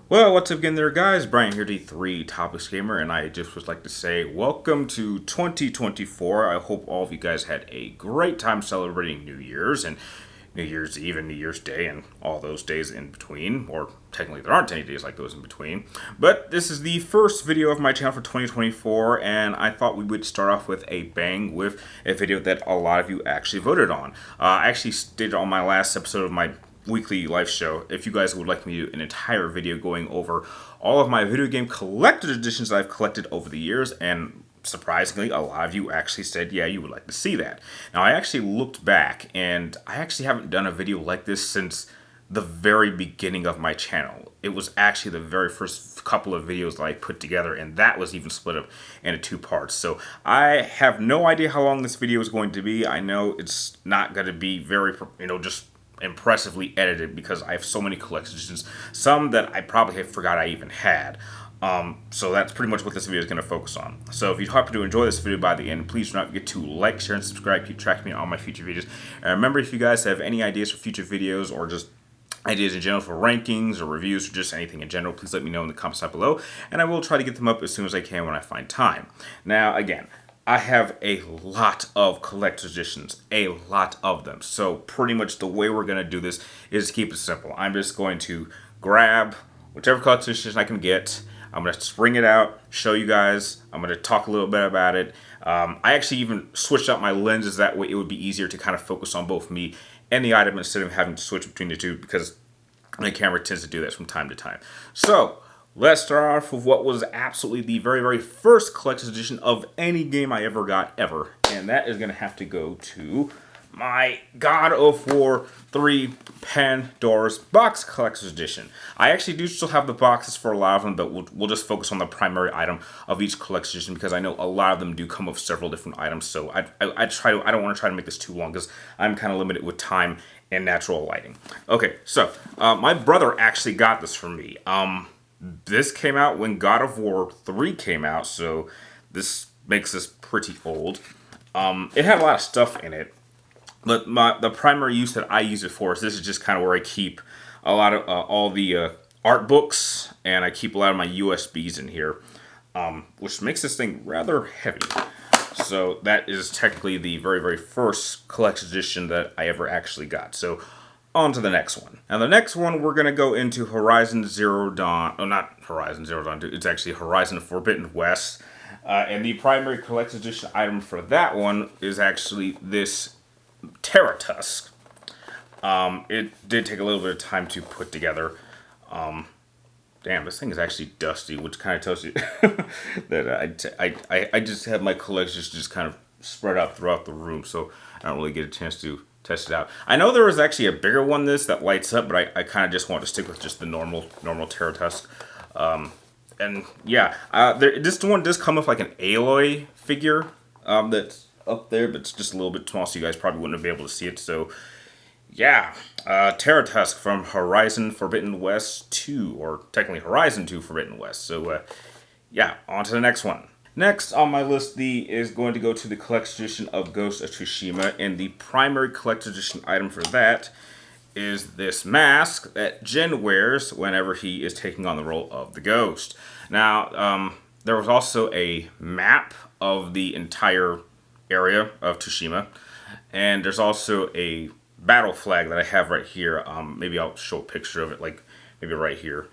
Well, what's up again there, guys? Brian here, D3 Topics Gamer, and I just would like to say welcome to 2024. I hope all of you guys had a great time celebrating New Year's and New Year's Eve and New Year's Day and all those days in between, or technically there aren't any days like those in between. But this is the first video of my channel for 2024, and I thought we would start off with a bang with a video that a lot of you actually voted on. I actually did on my last episode of my weekly live show. If you guys would like me to do an entire video going over all of my video game collector's editions that I've collected over the years, and surprisingly, a lot of you actually said, yeah, you would like to see that. Now, I actually looked back, and I actually haven't done a video like this since the very beginning of my channel. It was actually the very first couple of videos that I put together, and that was even split up into two parts. So I have no idea how long this video is going to be. I know it's not going to be very, just impressively edited because I have so many collector's editions, some that I probably have forgot I even had. So that's pretty much what this video is going to focus on. So if you happen to enjoy this video by the end, please do not forget to like, share, and subscribe. Keep tracking me on all my future videos. And remember, if you guys have any ideas for future videos or just ideas in general for rankings or reviews or just anything in general, please let me know in the comments down below, and I will try to get them up as soon as I can when I find time. Now, again, I have a lot of collector's editions, a lot of them. So pretty much the way we're going to do this is keep it simple. I'm just going to grab whichever collector's edition I can get. I'm going to bring it out, show you guys. I'm going to talk a little bit about it. I actually even switched out my lenses. That way it would be easier to kind of focus on both me and the item instead of having to switch between the two, because my camera tends to do that from time to time. So let's start off with what was absolutely the very, very first collector's edition of any game I ever got, ever. And that is going to have to go to my God of War 3 Pandora's Box Collector's Edition. I actually do still have the boxes for a lot of them, but we'll just focus on the primary item of each collector's edition because I know a lot of them do come with several different items. So I don't want to try to make this too long because I'm kind of limited with time and natural lighting. Okay, so my brother actually got this for me. This came out when God of War 3 came out, so this makes this pretty old. It had a lot of stuff in it, but the primary use that I use it for is this is just kind of where I keep a lot of all the art books, and I keep a lot of my USBs in here, which makes this thing rather heavy. So that is technically the very, very first collector's edition that I ever actually got. So on to the next one. Now the next one we're going to go into Horizon Zero Dawn. Oh, not Horizon Zero Dawn 2. It's actually Horizon Forbidden West. And the primary collector's edition item for that one is actually this Terra Tusk. It did take a little bit of time to put together. Damn, this thing is actually dusty, which kind of tells you that I just have my collections just kind of spread out throughout the room, so I don't really get a chance to test it out. I know there was actually a bigger one that lights up, but I kind of just want to stick with just the normal Terra Tusk. And yeah, this one does come with like an Aloy figure that's up there, but it's just a little bit small, so you guys probably wouldn't have been able to see it. So yeah, Terra Tusk from Horizon Forbidden West 2, or technically Horizon 2 Forbidden West. So yeah, on to the next one. Next on my list is going to go to the collector's edition of Ghost of Tsushima, and the primary collector's edition item for that is this mask that Jin wears whenever he is taking on the role of the Ghost. Now, there was also a map of the entire area of Tsushima, and there's also a battle flag that I have right here. Maybe I'll show a picture of it, like maybe right here.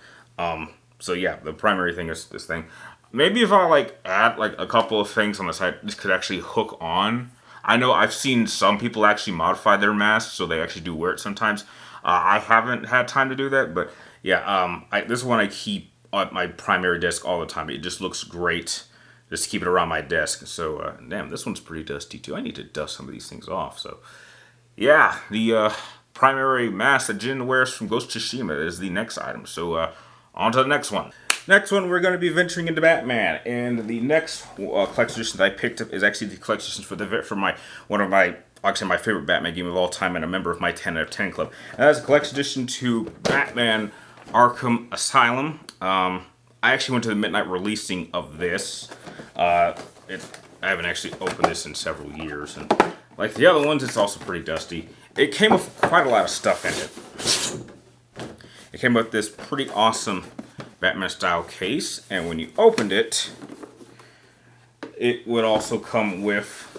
So yeah, the primary thing is this thing. Maybe if I add a couple of things on the side, this could actually hook on. I know I've seen some people actually modify their masks, so they actually do wear it sometimes. I haven't had time to do that, but yeah, this one I keep on my primary desk all the time. It just looks great just to keep it around my desk. So damn, this one's pretty dusty too. I need to dust some of these things off. So yeah, the primary mask that Jin wears from Ghost of Tsushima is the next item. So on to the next one. Next one, we're going to be venturing into Batman, and the next collector's edition that I picked up is actually the collector's edition for my favorite Batman game of all time, and a member of my 10 out of 10 club. And that's a collector's edition to Batman Arkham Asylum. I actually went to the midnight releasing of this. I haven't actually opened this in several years, and like the other ones, it's also pretty dusty. It came with quite a lot of stuff in it. It came with this pretty awesome Batman style case, and when you opened it, it would also come with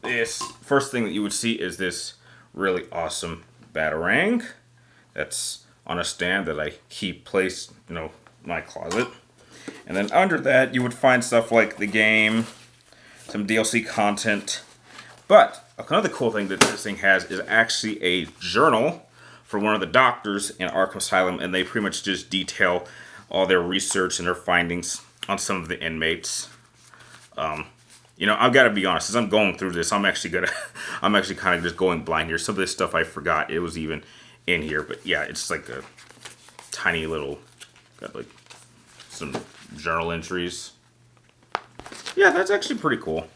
this. First thing that you would see is this really awesome Batarang that's on a stand that I keep placed, in my closet. And then under that, you would find stuff like the game, some DLC content. But another cool thing that this thing has is actually a journal for one of the doctors in Arkham Asylum, and they pretty much just detail all their research and their findings on some of the inmates. I've got to be honest, as I'm going through this, I'm actually kind of just going blind here. Some of this stuff I forgot it was even in here, but yeah, it's like a tiny little, got like some journal entries. Yeah, that's actually pretty cool.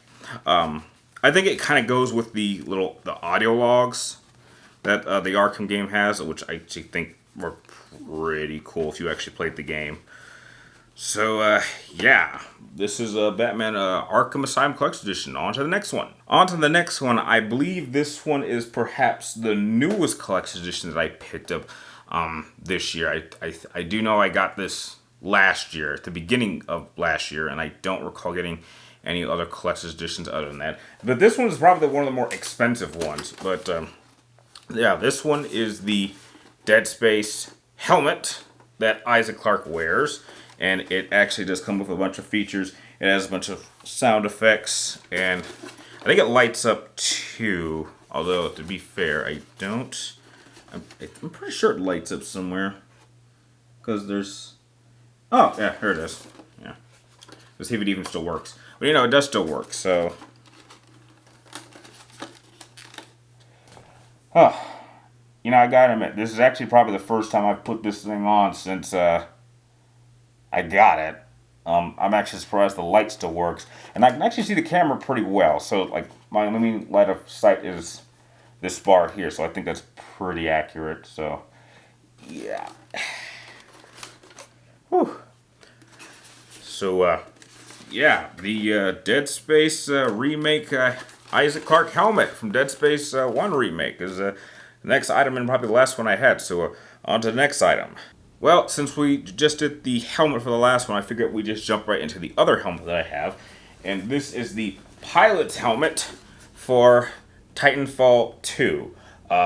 I think it kind of goes with the audio logs that the Arkham game has, which I actually think were pretty cool if you actually played the game. So, yeah, this is Batman Arkham Asylum Collector's Edition. On to the next one. I believe this one is perhaps the newest collector's edition that I picked up this year. I do know I got this last year, at the beginning of last year, and I don't recall getting any other collector's editions other than that. But this one is probably one of the more expensive ones. But, yeah, this one is the Dead Space helmet that Isaac Clarke wears. And it actually does come with a bunch of features. It has a bunch of sound effects, and I think it lights up too. Although, to be fair, I'm pretty sure it lights up somewhere. Because there's... Oh, yeah, here it is. Yeah. Let's see if it even still works. But, it does still work, so... Oh. I gotta admit, this is actually probably the first time I've put this thing on since, I got it. I'm actually surprised the light still works. And I can actually see the camera pretty well. So, my main light of sight is this bar here. So, I think that's pretty accurate. So, yeah. Whew. So, yeah. The Dead Space remake Isaac Clarke helmet from Dead Space 1 remake is the next item and probably the last one I had. So, on to the next item. Well, since we just did the helmet for the last one, I figured we just jump right into the other helmet that I have. And this is the pilot's helmet for Titanfall 2.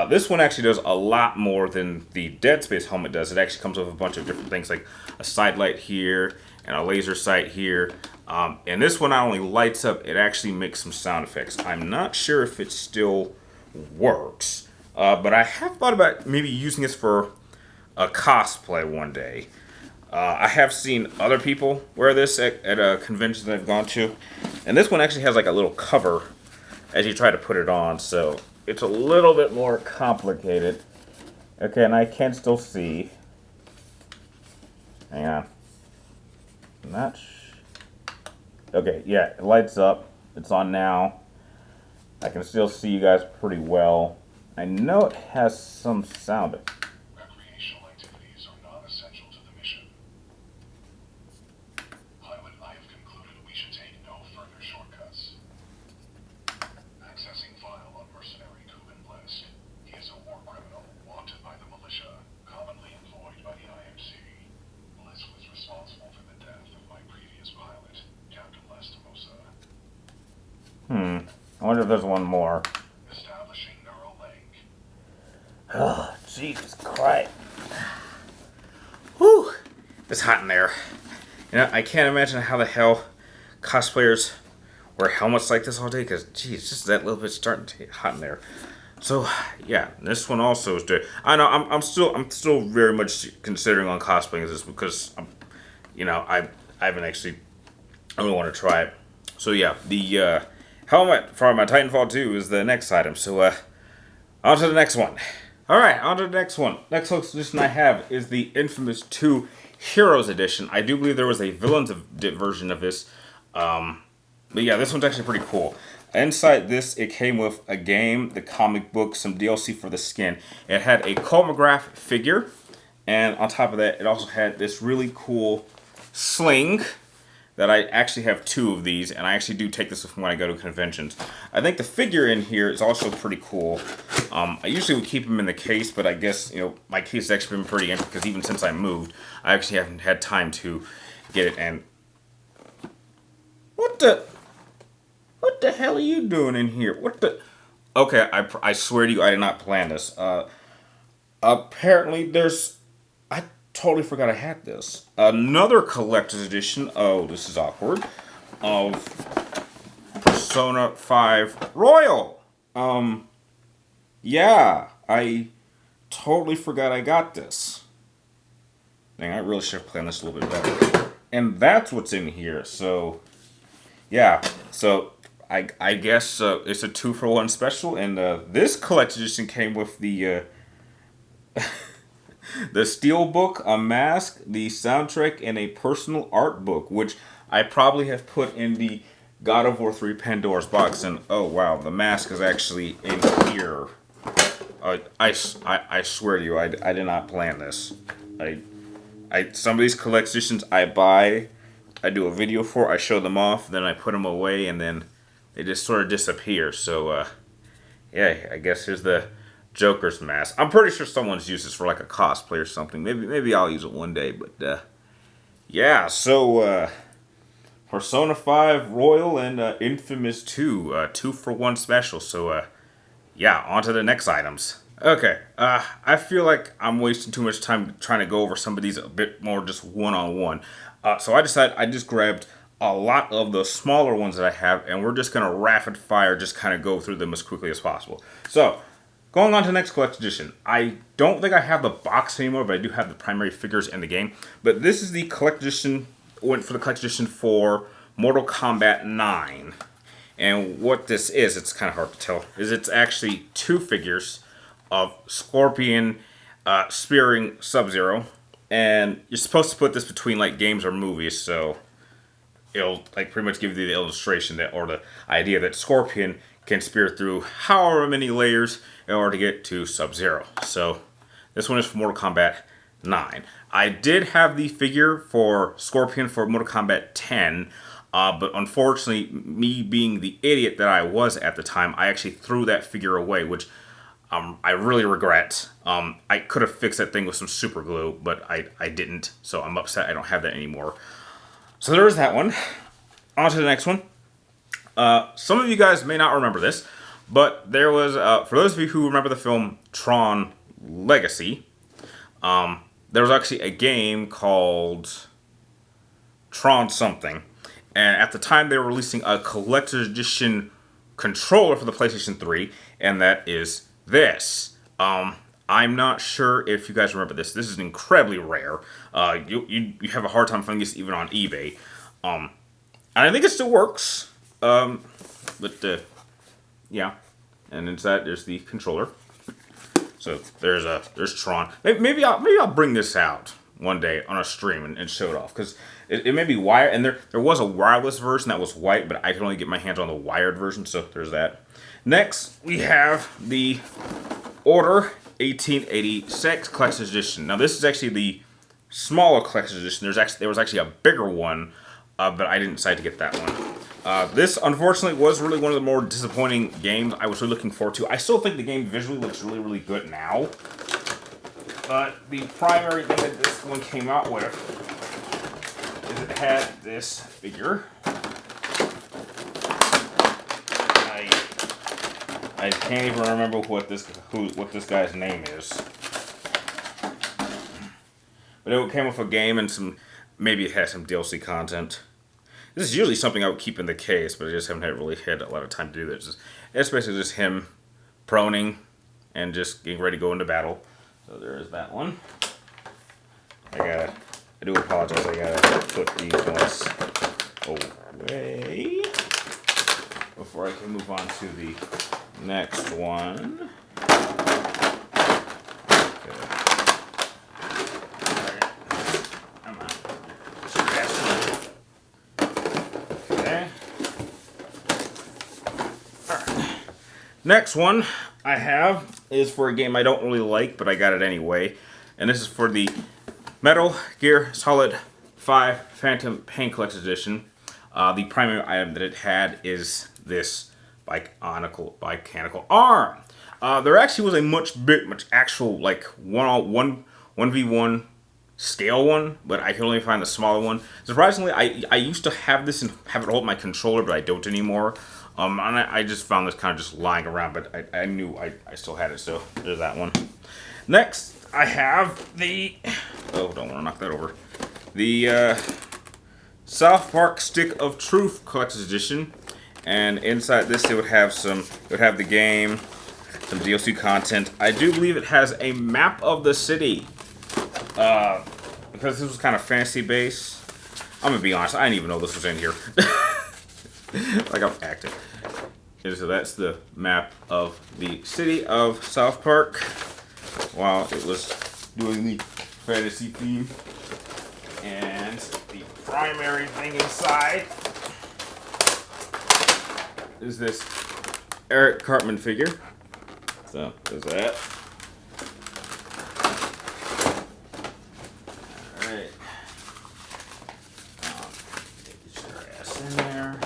This one actually does a lot more than the Dead Space helmet does. It actually comes with a bunch of different things like a side light here and a laser sight here. And this one not only lights up, it actually makes some sound effects. I'm not sure if it still works, but I have thought about maybe using this for a cosplay one day. I have seen other people wear this at a convention that I've gone to, and this one actually has like a little cover as you try to put it on, so it's a little bit more complicated. Okay, and I can still see. Hang on. Okay, yeah, it lights up. It's on now. I can still see you guys pretty well. I know it has some sound. I wonder if there's one more. Establishing neural link. Oh, Jesus Christ. Whew. It's hot in there. I can't imagine how the hell cosplayers wear helmets like this all day, because, geez, just that little bit starting to get hot in there. So, yeah, this one also is good. I know, I'm still very much considering on cosplaying this because, I haven't actually, I really want to try it. So, yeah, the, helmet for my Titanfall 2 is the next item. So, on to the next one. Alright, on to the next one. Next edition I have is the Infamous 2 Heroes Edition. I do believe there was a Villains version of this. But yeah, this one's actually pretty cool. Inside this, it came with a game, the comic book, some DLC for the skin. It had a Comograph figure. And on top of that, it also had this really cool sling that I actually have 2 of these, and I actually do take this with me when I go to conventions. I think the figure in here is also pretty cool. I usually would keep them in the case, but I guess, you know, my case has actually been pretty empty because even since I moved, I actually haven't had time to get it. And what the hell are you doing in here? What the? Okay, I swear to you, I did not plan this. Apparently, I totally forgot I had this. Another collector's edition. Oh, this is awkward. Of Persona 5 Royal. Yeah, I totally forgot I got this. Dang, I really should have planned this a little bit better. And that's what's in here. So, yeah. So, I guess it's a 2-for-1 special. And this collector's edition came with the the steelbook, a mask, the soundtrack, and a personal art book, which I probably have put in the God of War 3 Pandora's box. And oh wow, the mask is actually in here. I swear to you, I did not plan this. Some of these collections I buy, I do a video for, I show them off, then I put them away, and then they just sort of disappear. So yeah, I guess here's the Joker's mask. I'm pretty sure someone's used this for like a cosplay or something. Maybe I'll use it one day. But yeah, so Persona 5 Royal and Infamous 2, 2-for-1 special. So yeah, on to the next items. Okay, I feel like I'm wasting too much time trying to go over some of these a bit more just one-on-one. So I decided I just grabbed a lot of the smaller ones that I have, and we're just going to rapid fire just kind of go through them as quickly as possible. So, going on to the next collector's edition. I don't think I have the box anymore, but I do have the primary figures in the game. But this is the collector's edition, went for the collector's edition for Mortal Kombat 9. And what this is, it's kind of hard to tell, is it's actually 2 figures of Scorpion spearing Sub-Zero. And you're supposed to put this between like games or movies, so it'll like pretty much give you the illustration that, or the idea that Scorpion can spear through however many layers in order to get to Sub-Zero. So this one is for Mortal Kombat 9. I did have the figure for Scorpion for Mortal Kombat 10, but unfortunately, me being the idiot that I was at the time, I actually threw that figure away, which I really regret. I could have fixed that thing with some super glue, but I didn't, so I'm upset I don't have that anymore. So there's that one. On to the next one. Some of you guys may not remember this, but there was, for those of you who remember the film Tron Legacy, there was actually a game called Tron something. And at the time they were releasing a collector's edition controller for the PlayStation 3, and that is this. I'm not sure if you guys remember this. This is incredibly rare. You have a hard time finding this even on eBay. And I think it still works. But yeah. And inside there's the controller. So there's Tron. Maybe I'll bring this out one day on a stream and show it off, because it may be wired, and there was a wireless version that was white, but I could only get my hands on the wired version, so there's that. Next, we have the Order 1886 Collector's Edition. Now, this is actually the smaller Collector's Edition. There was actually a bigger one, but I didn't decide to get that one. This, unfortunately, was really one of the more disappointing games I was really looking forward to. I still think the game visually looks really, really good now. But the primary thing that this one came out with is it had this figure. I can't even remember what this guy's name is. But it came with a game and maybe it had some DLC content. This is usually something I would keep in the case, but I just haven't really had a lot of time to do this. It's basically just him proning and just getting ready to go into battle. So there is that one. I do apologize, I gotta put these ones away before I can move on to the next one. Okay. Alright. Come on. Okay. Alright. Next one I have is for a game I don't really like, but I got it anyway. And this is for the Metal Gear Solid 5 Phantom Pain Collector's Edition. The primary item that it had is this bicanical arm. There actually was a much actual like 1v1 scale one, but I could only find the smaller one. Surprisingly, I used to have this and have it hold my controller, but I don't anymore. And I just found this kind of just lying around, but I knew I still had it, so there's that one. Next, I have the... Oh, don't want to knock that over. The South Park Stick of Truth Collector's Edition. And inside this, it would have the game, some DLC content. I do believe it has a map of the city. Because this was kind of fantasy based. I'm gonna be honest, I didn't even know this was in here. Like I'm acting. And so that's the map of the city of South Park while it was doing the fantasy theme. And the primary thing inside is this Eric Cartman figure. So there's that. Alright. Get your ass in there.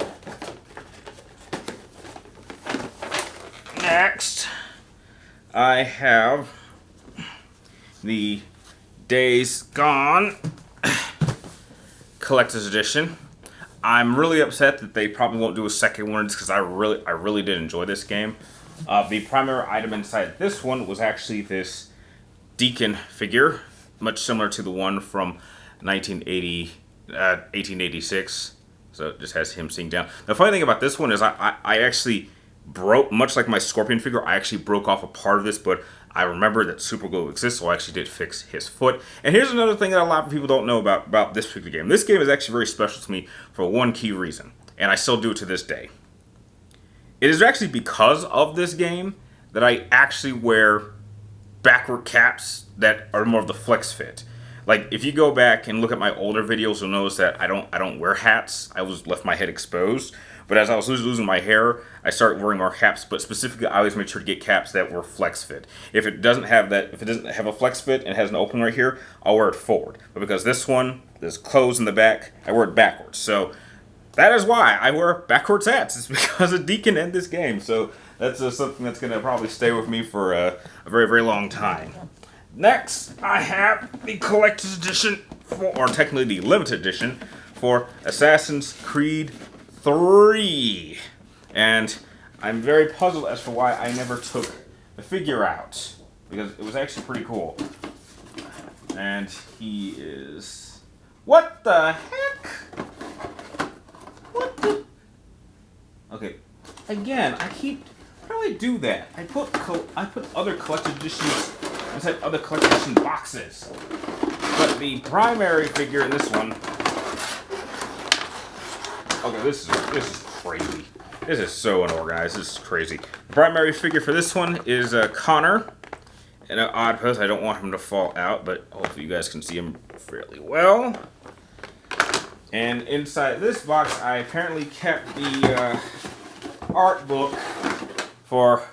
Next, I have the Days Gone Collector's Edition. I'm really upset that they probably won't do a second one because I really did enjoy this game. The primary item inside this one was actually this Deacon figure, much similar to the one from 1886. So it just has him sitting down. The funny thing about this one is I actually broke, much like my Scorpion figure, I actually broke off a part of this, but I remember that super glue exists, so I actually did fix his foot. And here's another thing that a lot of people don't know about this particular game. This game is actually very special to me for one key reason, and I still do it to this day. It is actually because of this game that I actually wear backward caps that are more of the flex fit. Like, if you go back and look at my older videos, you'll notice that I don't wear hats. I left my head exposed. But as I was losing my hair, I started wearing more caps. But specifically, I always made sure to get caps that were flex fit. If it doesn't have a flex fit and has an opening right here, I'll wear it forward. But because this one, there's clothes in the back, I wear it backwards. So that is why I wear backwards hats. It's because of Deacon in this game. So that's something that's going to probably stay with me for a very, very long time. Next, I have the Collector's Edition, or technically the Limited Edition, for Assassin's Creed 3. And I'm very puzzled as to why I never took the figure out, because it was actually pretty cool. And he is... What the heck? What the... Okay, again, how do I do that? I put other collector's editions inside other collector's edition boxes. But the primary figure in this one... Okay, this is crazy. This is so unorganized. This is crazy. The primary figure for this one is Connor. In an odd pose. I don't want him to fall out, but hopefully you guys can see him fairly well. And inside this box, I apparently kept the art book for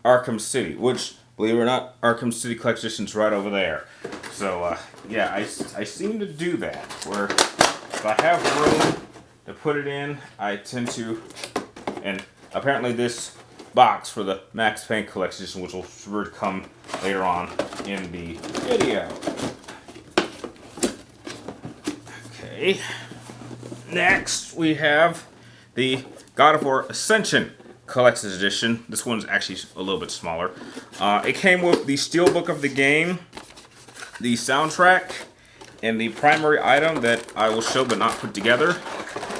Arkham City, which, believe it or not, Arkham City Collector's Edition's right over there. So, yeah, I seem to do that, where if I have room to put it in, I tend to, and apparently this box for the Max Payne Collector's Edition, which will sure come later on in the video. Okay. Next, we have the God of War Ascension Collector's Edition. This one's actually a little bit smaller. It came with the steelbook of the game, the soundtrack, and the primary item that I will show but not put together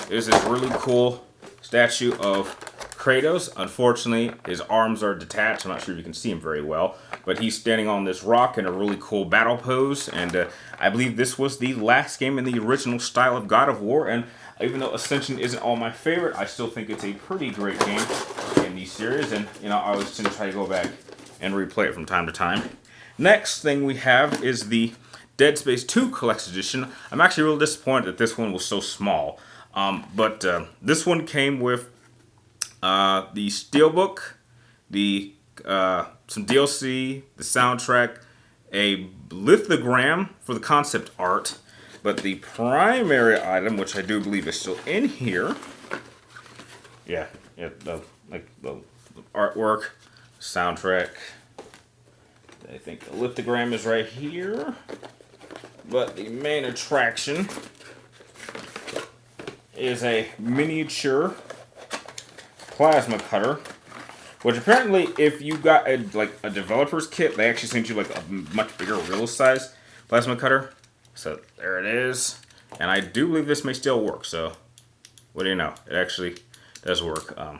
is this really cool statue of Kratos. Unfortunately, his arms are detached. I'm not sure if you can see him very well, but he's standing on this rock in a really cool battle pose, and I believe this was the last game in the original style of God of War, and even though Ascension isn't all my favorite, I still think it's a pretty great game in the series, and I always tend to try to go back and replay it from time to time. Next thing we have is the Dead Space 2 Collector's Edition. I'm actually real disappointed that this one was so small, but this one came with the steelbook, some DLC, the soundtrack, a lithogram for the concept art, But the primary item, which I do believe is still in here, the artwork, soundtrack. I think the lithogram is right here. But the main attraction is a miniature plasma cutter, which apparently, if you got a developer's kit, they actually sent you like a much bigger, real size plasma cutter. So there it is, and I do believe this may still work. So what do you know? It actually does work. So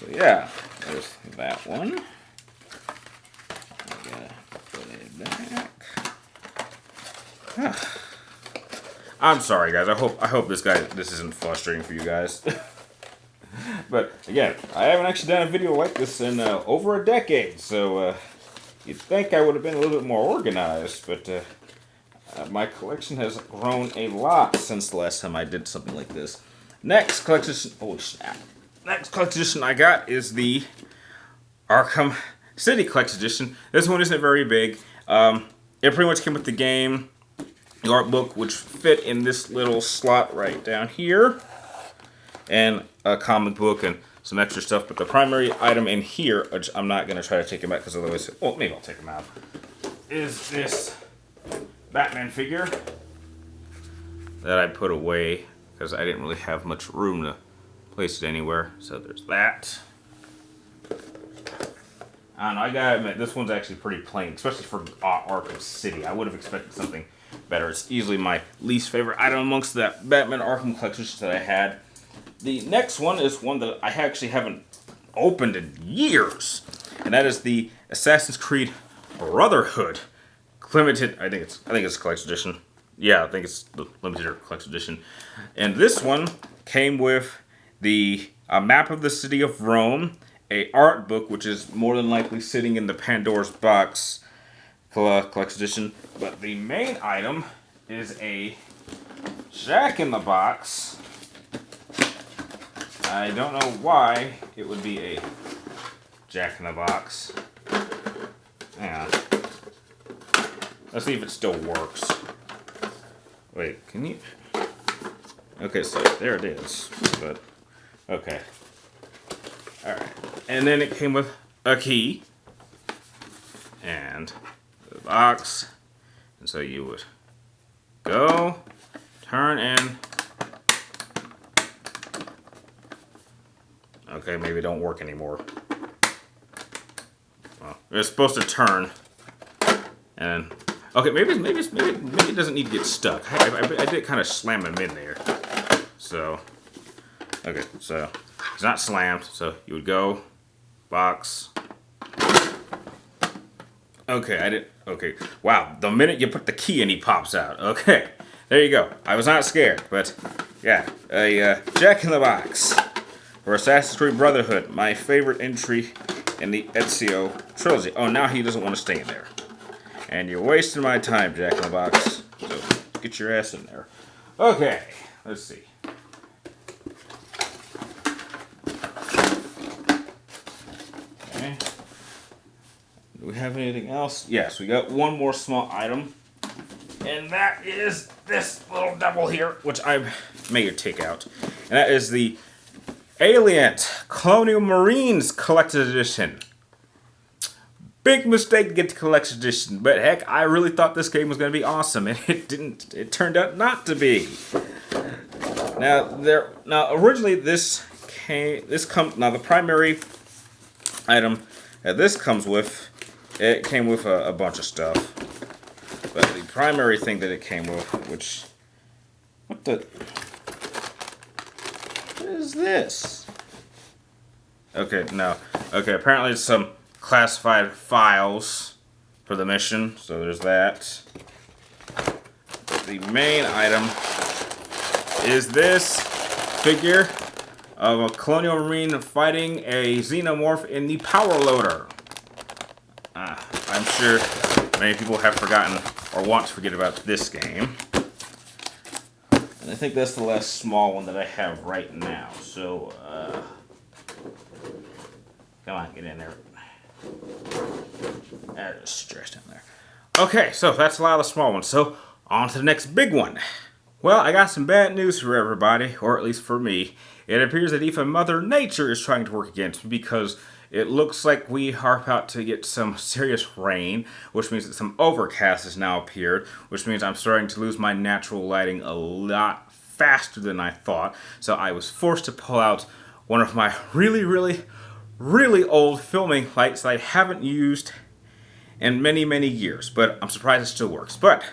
yeah, there's that one. I gotta put it back. I'm sorry, guys. I hope this isn't frustrating for you guys. But again, I haven't actually done a video like this in over a decade, so you'd think I would have been a little bit more organized. But my collection has grown a lot since the last time I did something like this. Next collection, oh snap! Next collection edition I got is the Arkham City Collection Edition. This one isn't very big. It pretty much came with the game, the art book, which fit in this little slot right down here, and a comic book and some extra stuff. But the primary item in here, which I'm not going to try to take him out because otherwise, well, maybe I'll take him out, is this Batman figure that I put away because I didn't really have much room to place it anywhere. So there's that. I don't know, I gotta admit, this one's actually pretty plain, especially for Arkham City. I would have expected something better. It's easily my least favorite item amongst that Batman Arkham collection that I had. The next one is one that I actually haven't opened in years, and that is the Assassin's Creed Brotherhood limited. I think it's collection edition. Yeah, I think it's the limited collection edition. And this one came with the map of the city of Rome, a art book, which is more than likely sitting in the Pandora's Box collection edition. But the main item is a Jack-in-the-Box. I don't know why it would be a Jack-in-the-Box. Yeah. Let's see if it still works. Wait, can you? Okay, so there it is. But okay. All right. And then it came with a key and the box. And so you would go, turn, and okay, maybe it don't work anymore. Well, it's supposed to turn, and okay, maybe it doesn't need to get stuck. I did kind of slam them in there. So okay, so it's not slammed. So you would go, box. Okay, I did. Okay, wow. The minute you put the key in, he pops out. Okay, there you go. I was not scared, but yeah, a Jack-in-the-Box for Assassin's Creed Brotherhood, my favorite entry in the Ezio trilogy. Oh, now he doesn't want to stay in there. And you're wasting my time, Jack-in-the-Box. So get your ass in there. Okay, let's see. Okay. Do we have anything else? Yes, we got one more small item. And that is this little devil here, which I may take out. And that is the Alien Colonial Marines Collector's Edition. Big mistake to get the Collector's Edition, but heck, I really thought this game was going to be awesome, and it didn't. It turned out not to be. Now originally the primary item that this comes with, it came with a bunch of stuff, but the primary thing that it came with, what is this? Okay, no. Okay, apparently it's some classified files for the mission, so there's that. The main item is this figure of a Colonial Marine fighting a Xenomorph in the Power Loader. I'm sure many people have forgotten or want to forget about this game. And I think that's the last small one that I have right now. So, come on, get in there. There's stress down there. Okay, so that's a lot of the small ones. So, On to the next big one. Well, I got some bad news for everybody, or at least for me. It appears that even Mother Nature is trying to work against me because it looks like we are about to get some serious rain, which means that some overcast has now appeared, which means I'm starting to lose my natural lighting a lot faster than I thought. So I was forced to pull out one of my really old filming lights that I haven't used in many years, but I'm surprised it still works. But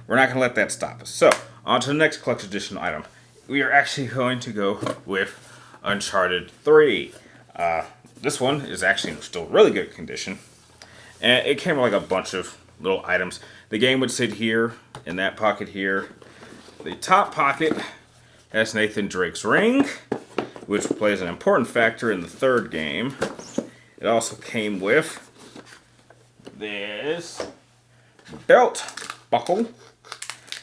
we're not going to let that stop us. So, on to the next collector's edition item. We are actually going to go with Uncharted 3. This one is actually in still really good condition. And it came with like a bunch of little items. The game would sit here, in that pocket here. The top pocket has Nathan Drake's ring, which plays an important factor in the third game. It also came with this belt buckle.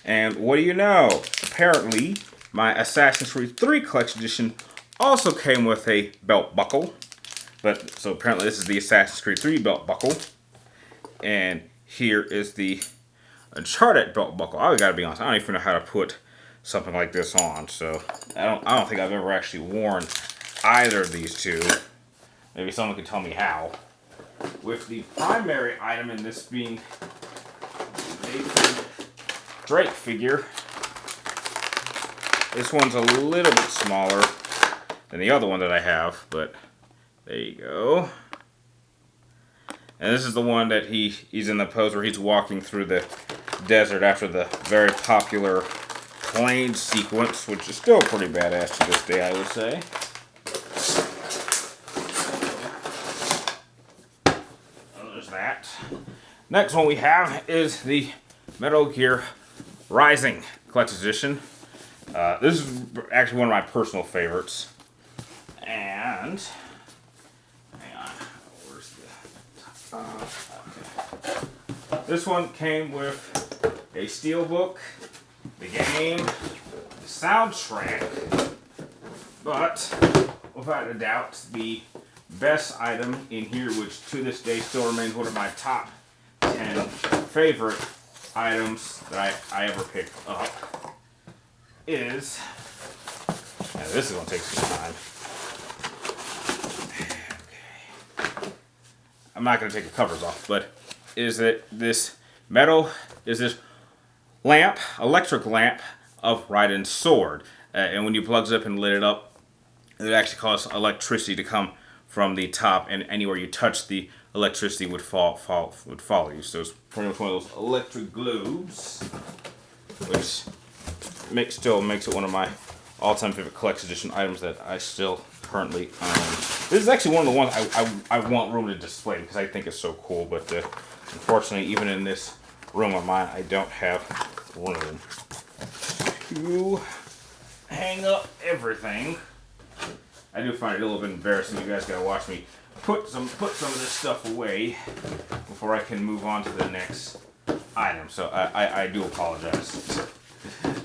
And what do you know? Apparently, my Assassin's Creed 3 Collection Edition also came with a belt buckle. So apparently this is the Assassin's Creed 3 belt buckle. And here is the Uncharted belt buckle. I gotta be honest, I don't even know how to put something like this on. So I don't think I've ever actually worn either of these two. Maybe someone can tell me how. With the primary item in this being Nathan Drake figure. This one's a little bit smaller than the other one that I have, but there you go. And this is the one that he's in the pose where he's walking through the desert after the very popular plane sequence, which is still pretty badass to this day, I would say. There's that. Next one we have is the Metal Gear Rising Collector's Edition. This is actually one of my personal favorites. And hang on, where's the okay. This one came with a steelbook, the game, the soundtrack, but without a doubt the best item in here, which to this day still remains one of my top 10 favorite items that I ever picked up, is, and this is going to take some time. Okay. I'm not going to take the covers off, but is that this lamp, electric lamp of Raiden's sword. And when you plug it up and lit it up, it actually causes electricity to come from the top, and anywhere you touch the electricity would follow you. So it's pretty much one of those electric globes, which still makes it one of my all-time favorite collection edition items that I still currently own. This is actually one of the ones I want room to display because I think it's so cool, but unfortunately, even in this room of mine, I don't have room to hang up everything. I do find it a little bit embarrassing. You guys gotta watch me put some of this stuff away before I can move on to the next item. So I do apologize.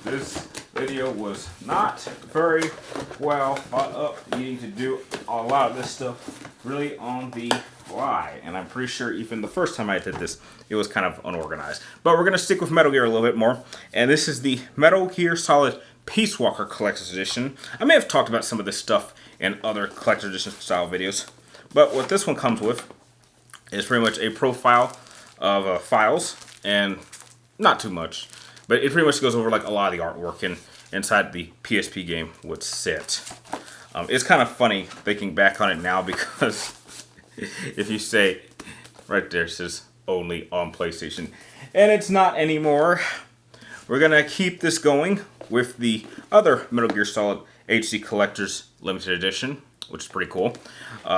This video was not very well thought up, needing to do a lot of this stuff really on the fly. And I'm pretty sure even the first time I did this, it was kind of unorganized. But we're gonna stick with Metal Gear a little bit more. And this is the Metal Gear Solid Peace Walker Collector's Edition. I may have talked about some of this stuff in other Collector's Edition style videos, but what this one comes with is pretty much a profile of files, and not too much, but it pretty much goes over like a lot of the artwork and inside the PSP game would sit. It's kind of funny thinking back on it now because if you say right there, it says only on PlayStation, and it's not anymore. We're gonna keep this going with the other Metal Gear Solid HD Collector's Limited Edition, which is pretty cool.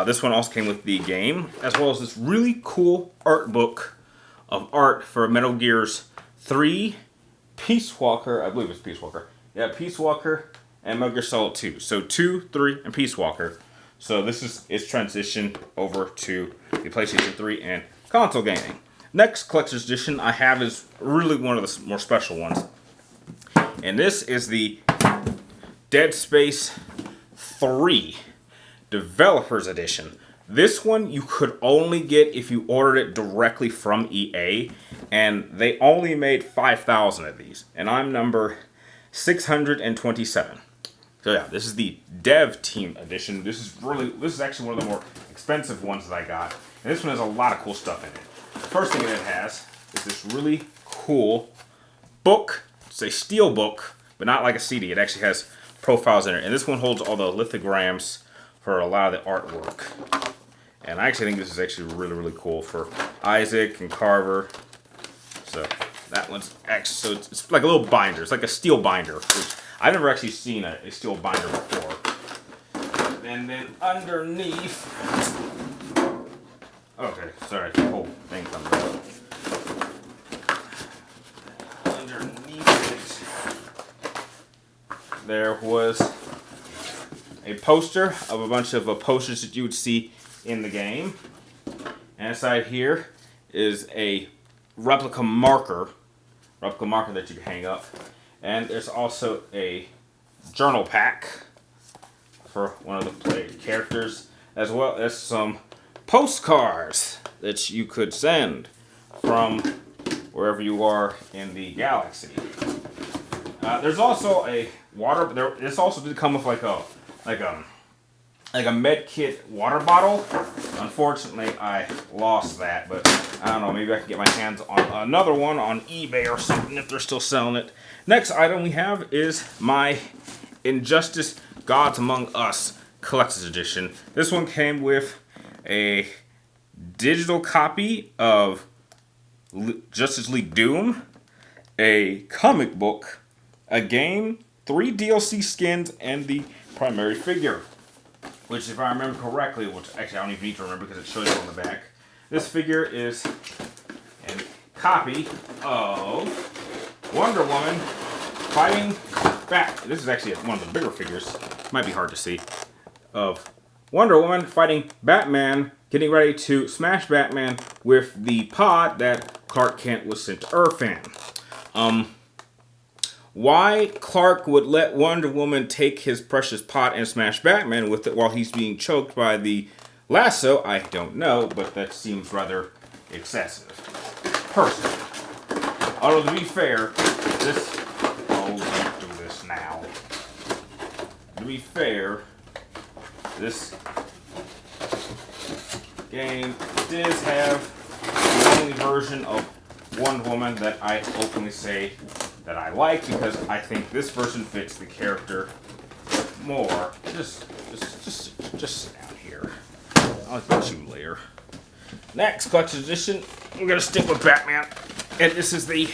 This one also came with the game, as well as this really cool art book of art for Metal Gear's 3, Peace Walker, I believe it's Peace Walker. Yeah, Peace Walker and Metal Gear Solid 2. So 2, 3, and Peace Walker. So this is its transition over to the PlayStation 3 and console gaming. Next collector's edition I have is really one of the more special ones. And this is the Dead Space 3 Developers Edition. This one you could only get if you ordered it directly from EA, and they only made 5,000 of these, and I'm number 627. So yeah, this is the Dev Team Edition. This is actually one of the more expensive ones that I got, and this one has a lot of cool stuff in it. The first thing that it has is this really cool book. It's a steel book, but not like a CD. It actually has profiles in it, and this one holds all the lithograms for a lot of the artwork. And I actually think this is actually really cool for Isaac and Carver. So that one's actually, so it's like a little binder. It's like a steel binder, which I've never actually seen a steel binder before. And then underneath, okay, sorry, the whole thing comes out. Underneath it, there was a poster of a bunch of posters that you would see in the game. And inside here is a replica marker that you can hang up. And there's also a journal pack for one of the played characters, as well as some postcards that you could send from wherever you are in the galaxy. There's also a water. This also did come with like a med kit water bottle. Unfortunately, I lost that, but I don't know, maybe I can get my hands on another one on eBay or something if they're still selling it. Next item we have is my Injustice Gods Among Us Collector's Edition. This one came with a digital copy of Justice League Doom, a comic book, a game, 3 DLC skins, and the primary figure. Which, if I remember correctly, which actually I don't even need to remember because it shows you on the back, this figure is a copy of Wonder Woman fighting back. This is actually one of the bigger figures. Might be hard to see. Of Wonder Woman fighting Batman, getting ready to smash Batman with the pod that Clark Kent was sent to Earth in. Why Clark would let Wonder Woman take his precious pot and smash Batman with it while he's being choked by the lasso, I don't know, but that seems rather excessive. Personally. Although, to be fair, this... Oh, don't do this now. To be fair, this game does have the only version of Wonder Woman that I openly say that I like, because I think this version fits the character more. Just down here. I'll get you later. Next collector's edition, we're gonna stick with Batman, and this is the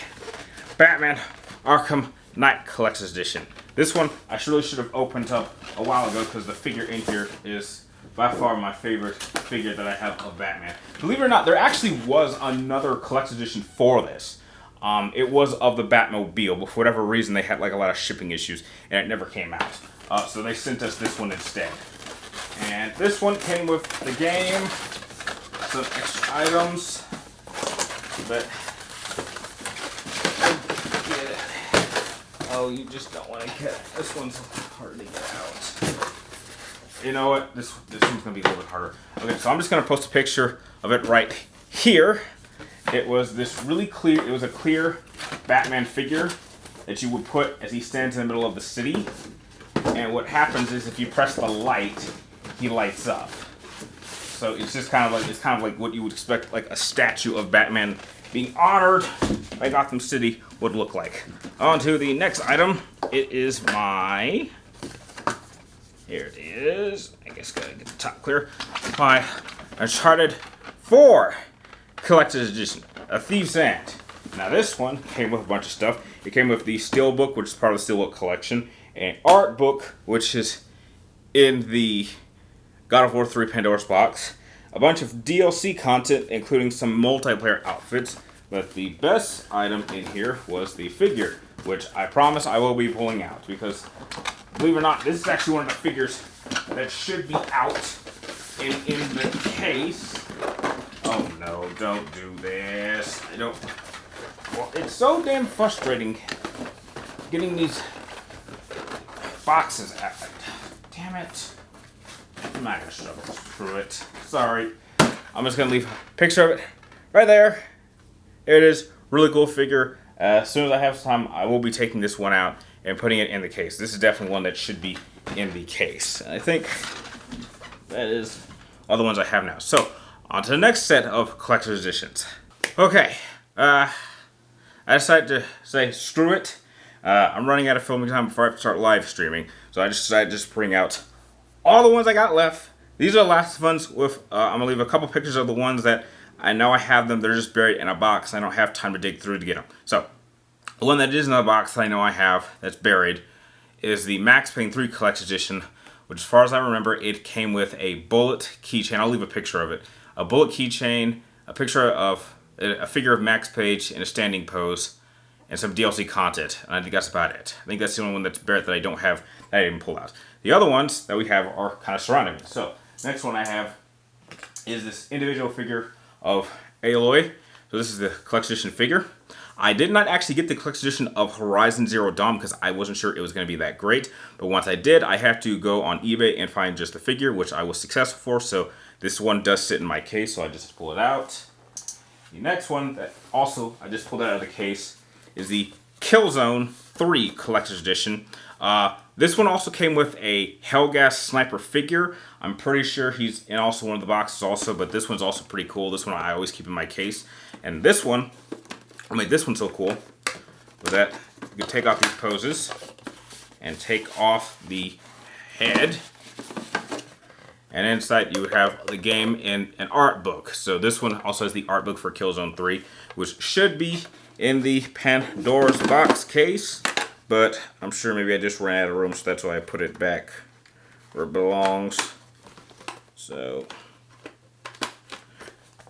Batman Arkham Knight Collector's Edition. This one I really should have opened up a while ago because the figure in here is by far my favorite figure that I have of Batman. Believe it or not, there actually was another collector's edition for this. It was of the Batmobile, but for whatever reason they had like a lot of shipping issues and it never came out. So they sent us this one instead. And this one came with the game, some extra items, but oh, you just don't want to get it. This one's hard to get out. You know what? This one's gonna be a little bit harder. Okay, so I'm just gonna post a picture of it right here. It was this really clear, it was a clear Batman figure that you would put as he stands in the middle of the city. And what happens is if you press the light, he lights up. So it's just kind of like what you would expect like a statue of Batman being honored by Gotham City would look like. On to the next item. It is my, here it is. I guess gotta get the top clear. My Uncharted 4 Collector's Edition, A Thief's End. Now this one came with a bunch of stuff. It came with the Steelbook, which is part of the Steelbook collection, an art book, which is in the God of War 3 Pandora's box, a bunch of DLC content, including some multiplayer outfits, but the best item in here was the figure, which I promise I will be pulling out, because, believe it or not, this is actually one of the figures that should be out in the case. Oh no, don't do this. I don't... Well, it's so damn frustrating getting these boxes out. Damn it. I'm not gonna struggle through it. Sorry. I'm just gonna leave a picture of it right there. There it is. Really cool figure. As soon as I have some time, I will be taking this one out and putting it in the case. This is definitely one that should be in the case. I think that is all the ones I have now. So, on to the next set of collector's editions. Okay. I decided to say, screw it. I'm running out of filming time before I have to start live streaming. So I just decided to just bring out all the ones I got left. These are the last ones with, I'm going to leave a couple pictures of the ones that I know I have them. They're just buried in a box. I don't have time to dig through to get them. So, the one that is in the box that I know I have that's buried is the Max Payne 3 Collector's Edition, which as far as I remember, it came with a bullet keychain. I'll leave a picture of it. A bullet keychain, a picture of a figure of Max Payne in a standing pose, and some DLC content. And I think that's about it. I think that's the only one that's buried that I don't have, that I didn't pull out. The other ones that we have are kind of surrounding me. So, next one I have is this individual figure of Aloy. So this is the collector's edition figure. I did not actually get the collector's edition of Horizon Zero Dawn because I wasn't sure it was going to be that great. But once I did, I had to go on eBay and find just the figure, which I was successful for. So this one does sit in my case, so I just pull it out. The next one that also I just pulled out of the case is the Killzone 3 Collector's Edition. This one also came with a Hellgas Sniper figure. I'm pretty sure he's in also one of the boxes also, but this one's also pretty cool. This one I always keep in my case. And this one, I made this one so cool, was that you can take off these poses and take off the head. And inside you would have the game in an art book. So this one also has the art book for Killzone 3, which should be in the Pandora's box case. But I'm sure maybe I just ran out of room, so that's why I put it back where it belongs. So,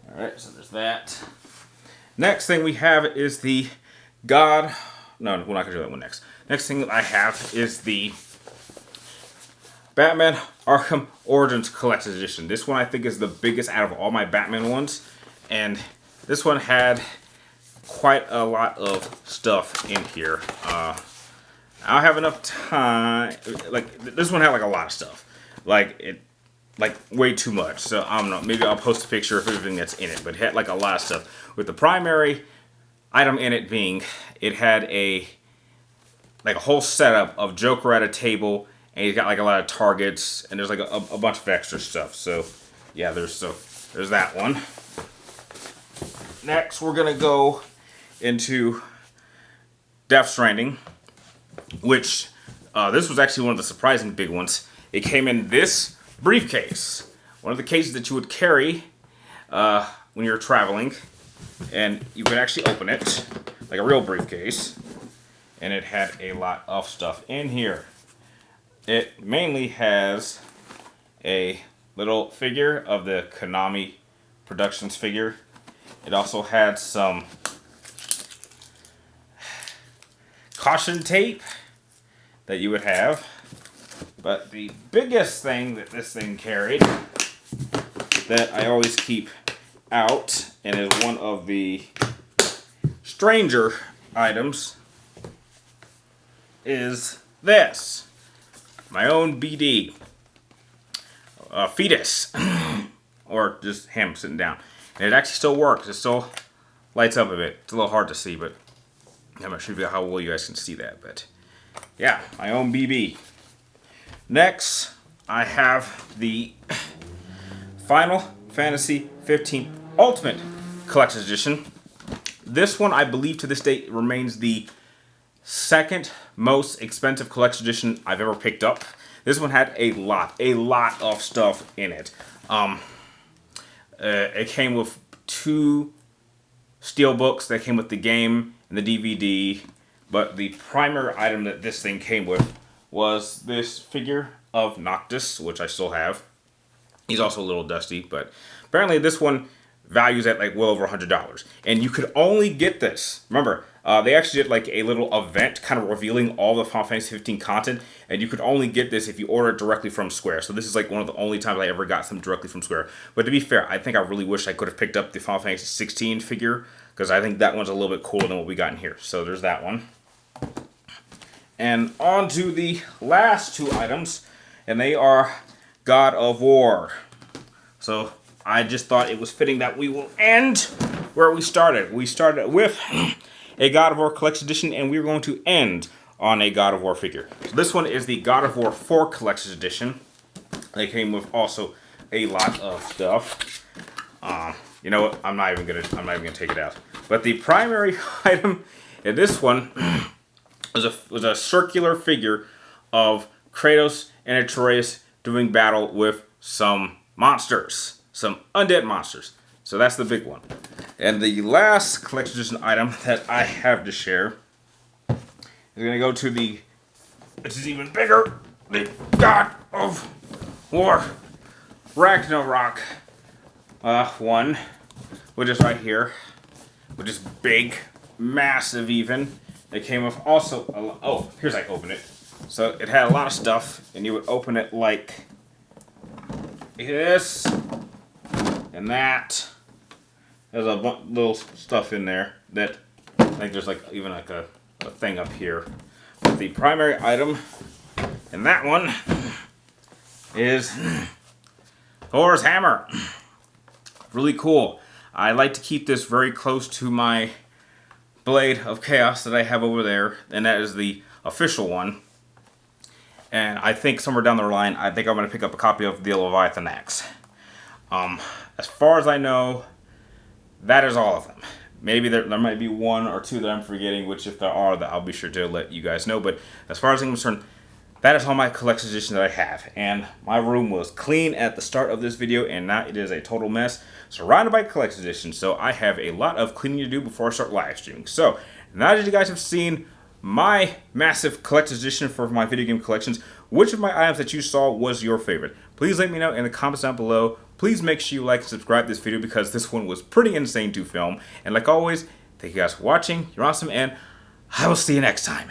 alright, so there's that. Next thing we have is the No, we're not going to do that one next. Next thing I have is the Batman Arkham Origins Collector's Edition. This one I think is the biggest out of all my Batman ones. And this one had quite a lot of stuff in here. I don't have enough time. Like, this one had like a lot of stuff. Like way too much. So I don't know. Maybe I'll post a picture of everything that's in it. But it had like a lot of stuff. With the primary item in it being, it had a whole setup of Joker at a table, and he's got like a lot of targets, and there's like a bunch of extra stuff. So yeah, there's that one. Next, we're gonna go into Death Stranding, which this was actually one of the surprising big ones. It came in this briefcase, one of the cases that you would carry when you're traveling, and you could actually open it like a real briefcase, and it had a lot of stuff in here. It mainly has a little figure of the Konami Productions figure. It also had some caution tape that you would have. But the biggest thing that this thing carried that I always keep out and is one of the stranger items is this. My own BD. Fetus. Or just him sitting down. And it actually still works. It still lights up a bit. It's a little hard to see, but I'm not sure how well you guys can see that. But yeah, my own BB. Next, I have the Final Fantasy 15 Ultimate Collector's Edition. This one, I believe, to this day remains the second most expensive collector's edition I've ever picked up. This one had a lot of stuff in it. It came with 2 steel books that came with the game and the DVD, but the primary item that this thing came with was this figure of Noctis, which I still have. He's also a little dusty, but apparently this one values at like well over $100. And you could only get this. Remember, they actually did like a little event kind of revealing all the Final Fantasy 15 content, and you could only get this if you order it directly from Square. So this is like one of the only times I ever got something directly from Square. But to be fair, I think I really wish I could have picked up the Final Fantasy 16 figure, because I think that one's a little bit cooler than what we got in here. So there's that one. And on to the last 2 items, and they are God of War. So I just thought it was fitting that we will end where we started. We started with a God of War Collection Edition, and we're going to end on a God of War figure. So this one is the God of War 4 Collection Edition. They came with also a lot of stuff. You know what? I'm not even gonna take it out. But the primary item in this one was a circular figure of Kratos and Atreus doing battle with some monsters, some undead monsters. So that's the big one. And the last collection edition item that I have to share is gonna go to which is even bigger, the God of War Ragnarok one, which is right here, which is big, massive even. It came with also, oh, here's how I open it. So it had a lot of stuff, and you would open it like this, and that. There's a little stuff in there that, I think there's like even like a thing up here. But the primary item in that one is Thor's hammer. Really cool. I like to keep this very close to my Blade of Chaos that I have over there, and that is the official one. And I think somewhere down the line, I think I'm going to pick up a copy of the Leviathan Axe. As far as I know, that is all of them. Maybe there might be one or two that I'm forgetting, which if there are, that I'll be sure to let you guys know. But as far as I'm concerned, that is all my collection edition that I have. And my room was clean at the start of this video, and now it is a total mess, surrounded by collection edition. So I have a lot of cleaning to do before I start live streaming. So now that you guys have seen my massive collection edition for my video game collections, which of my items that you saw was your favorite? Please let me know in the comments down below. Please make sure you like and subscribe to this video because this one was pretty insane to film. And like always, thank you guys for watching. You're awesome, and I will see you next time.